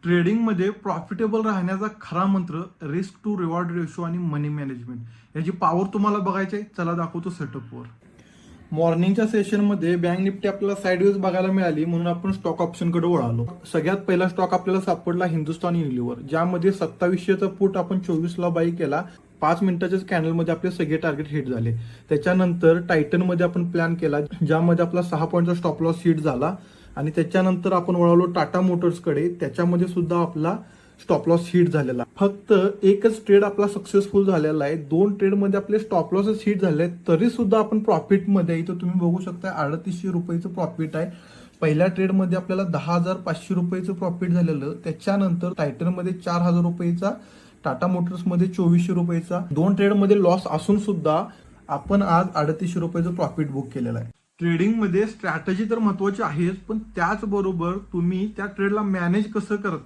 ट्रेडिंगमध्ये प्रॉफिटेबल राहण्याचा खरा मंत्र रिस्क टू रिवॉर्ड रेशो आणि मनी मॅनेजमेंट याची पॉवर तुम्हाला बघायची आहे. चला दाखवतो सेटअपवर. मॉर्निंगच्या सेशनमध्ये बँक निफ्टी आपल्याला साईडवेज बघायला मिळाली म्हणून आपण स्टॉक ऑप्शनकडे वळालो. सगळ्यात पहिला स्टॉक आपल्याला सापडला हिंदुस्तान युनिलिव्हर, ज्यामध्ये 2700चा पुट आपण 24ला बाय केला. 5 मिनिटाच्याच कॅनलमध्ये आपले सगळे टार्गेट हिट झाले. त्याच्यानंतर टायटनमध्ये आपण प्लॅन केला, ज्यामध्ये आपला 6 पॉईंटचा स्टॉप लॉस हिट झाला. आणि त्याच्यानंतर आपण वळालो टाटा मोटर्सकडे, त्याच्यामध्ये सुद्धा आपला स्टॉप लॉस हिट झालेला. फक्त एकच ट्रेड आपला सक्सेसफुल झालेला आहे. 2 ट्रेडमध्ये आपले स्टॉप लॉसेस हिट झाले आहेत, तरी सुद्धा आपण प्रॉफिटमध्ये. इथं तुम्ही बघू शकता 3800 रुपयाचं प्रॉफिट आहे. पहिल्या ट्रेडमध्ये आपल्याला 10,500 रुपयाचं प्रॉफिट झालेलं. त्याच्यानंतर टायटनमध्ये 4,000 रुपयाचा, टाटा मोटर्समध्ये 2400 रुपयाचा. 2 ट्रेडमध्ये लॉस असून सुद्धा आपण आज 3800 रुपयाचं प्रॉफिट बुक केलेलं आहे. ट्रेडिंगमध्ये स्ट्रॅटेजी तर महत्वाची आहेच, पण त्याचबरोबर तुम्ही त्या ट्रेडला मॅनेज कसं करता